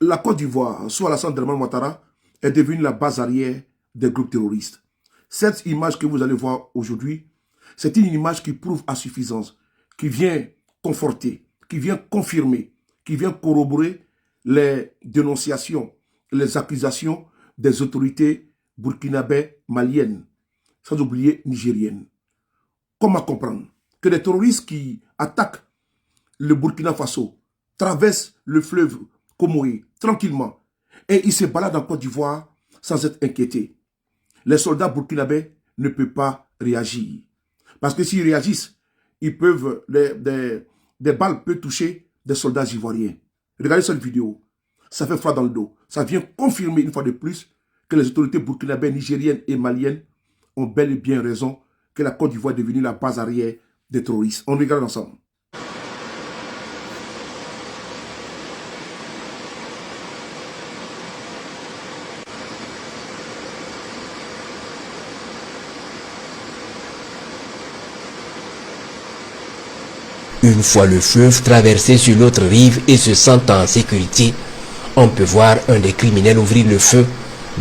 la Côte d'Ivoire, sous Alassane Dramane Ouattara, est devenue la base arrière des groupes terroristes. Cette image que vous allez voir aujourd'hui, c'est une image qui prouve à suffisance, qui vient conforter, qui vient confirmer, qui vient corroborer les dénonciations, les accusations des autorités burkinabè maliennes, sans oublier nigériennes. Comment comprendre que les terroristes qui attaquent le Burkina Faso traversent le fleuve Comoé tranquillement et ils se baladent en Côte d'Ivoire sans être inquiétés? Les soldats burkinabés ne peuvent pas réagir. Parce que s'ils réagissent, ils peuvent, des balles peuvent toucher des soldats ivoiriens. Regardez cette vidéo. Ça fait froid dans le dos. Ça vient confirmer une fois de plus que les autorités burkinabées, nigériennes et maliennes ont bel et bien raison que la Côte d'Ivoire est devenue la base arrière des terroristes. On regarde ensemble. Une fois le fleuve traversé sur l'autre rive et se sentant en sécurité, on peut voir un des criminels ouvrir le feu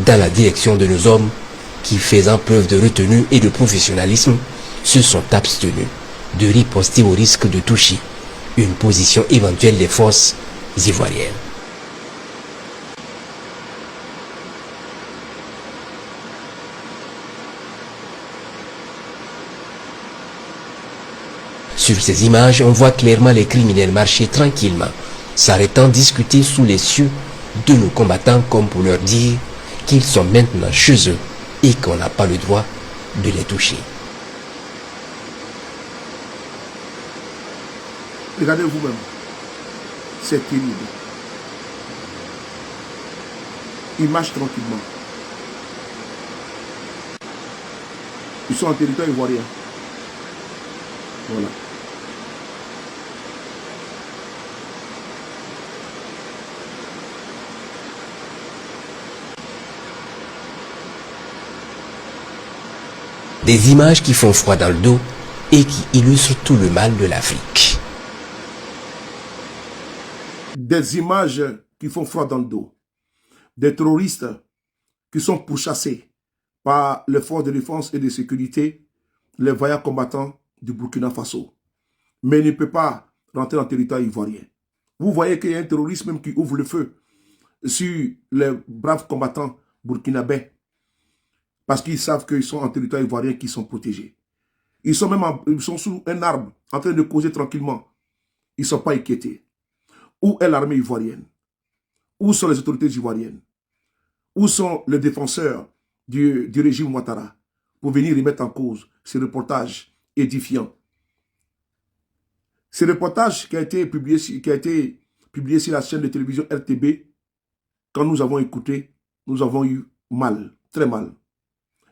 dans la direction de nos hommes qui, faisant preuve de retenue et de professionnalisme, se sont abstenus de riposter au risque de toucher une position éventuelle des forces ivoiriennes. Sur ces images, on voit clairement les criminels marcher tranquillement, s'arrêtant discuter sous les cieux de nos combattants comme pour leur dire qu'ils sont maintenant chez eux et qu'on n'a pas le droit de les toucher. Regardez vous-même. C'est terrible. Ils marchent tranquillement. Ils sont en territoire ivoirien. Voilà. Des images qui font froid dans le dos et qui illustrent tout le mal de l'Afrique. Des images qui font froid dans le dos. Des terroristes qui sont pourchassés par les forces de défense et de sécurité, les vaillants combattants du Burkina Faso. Mais il ne peut pas rentrer dans le territoire ivoirien. Vous voyez qu'il y a un terroriste même qui ouvre le feu sur les braves combattants burkinabés parce qu'ils savent qu'ils sont en territoire ivoirien, qu'ils sont protégés. Ils sont même ils sont sous un arbre en train de causer tranquillement. Ils ne sont pas inquiétés. Où est l'armée ivoirienne? Où sont les autorités ivoiriennes? Où sont les défenseurs du régime Ouattara pour venir remettre en cause ces reportages édifiants? Ce reportage qui a été publié sur la chaîne de télévision RTB, quand nous avons écouté, nous avons eu mal, très mal.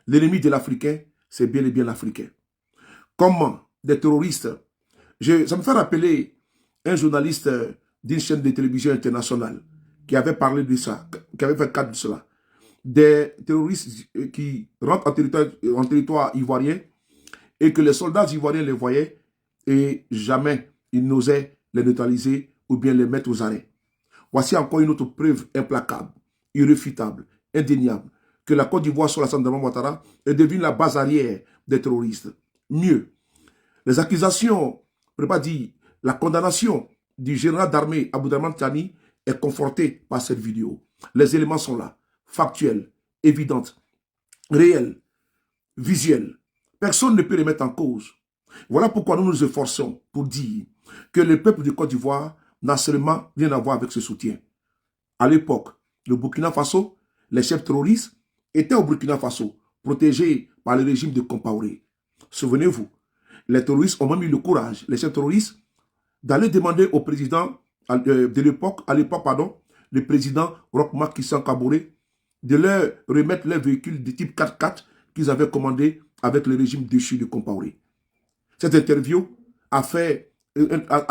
L'ennemi de l'Africain, c'est bel et bien l'Africain. Comment des terroristes, ça me fait rappeler un journaliste d'une chaîne de télévision internationale qui avait parlé de ça, qui avait fait cas de cela. Des terroristes qui rentrent en territoire ivoirien et que les soldats ivoiriens les voyaient et jamais ils n'osaient les neutraliser ou bien les mettre aux arrêts. Voici encore une autre preuve implacable, irréfutable, indéniable, que la Côte d'Ivoire sur Alassane Dramane Ouattara est devenue la base arrière des terroristes. Mieux, les accusations, je ne peux pas dire, la condamnation du général d'armée Abdourahmane Tiani est confortée par cette vidéo. Les éléments sont là, factuels, évidents, réels, visuels. Personne ne peut les mettre en cause. Voilà pourquoi nous nous efforçons pour dire que le peuple de Côte d'Ivoire n'a seulement rien à voir avec ce soutien. À l'époque, le Burkina Faso, les chefs terroristes étaient au Burkina Faso, protégés par le régime de Compaoré. Souvenez-vous, les terroristes ont même eu le courage, les chefs terroristes, d'aller demander au président de l'époque, le président Roch-Marc Christian Kaboré, de leur remettre les véhicules de type 4x4 qu'ils avaient commandés avec le régime déchu de Compaoré. Cette interview a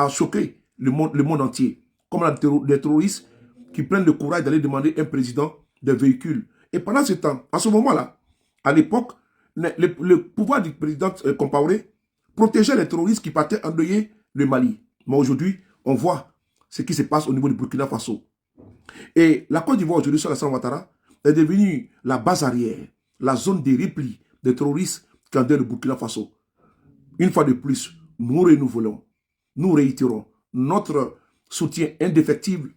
choqué le monde entier. Comme les terroristes qui prennent le courage d'aller demander un président de véhicule. Et pendant ce temps, à ce moment-là, à l'époque, le pouvoir du président Compaoré protégeait les terroristes qui partaient endeuiller le Mali. Mais aujourd'hui, on voit ce qui se passe au niveau du Burkina Faso. Et la Côte d'Ivoire aujourd'hui, sur Alassane Ouattara, est devenue la base arrière, la zone de repli des terroristes qu'en le Burkina Faso. Une fois de plus, nous renouvelons, nous réitérons notre soutien indéfectible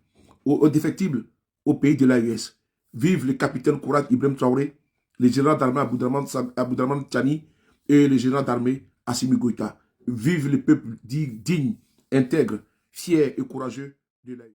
au pays de l'AES. Vive le capitaine Kourad Ibrahim Traoré, le général d'armée Aboudraman Tchani et le général d'armée Assimi Goïta. Vive le peuple digne, intègre, fier et courageux de l'AES.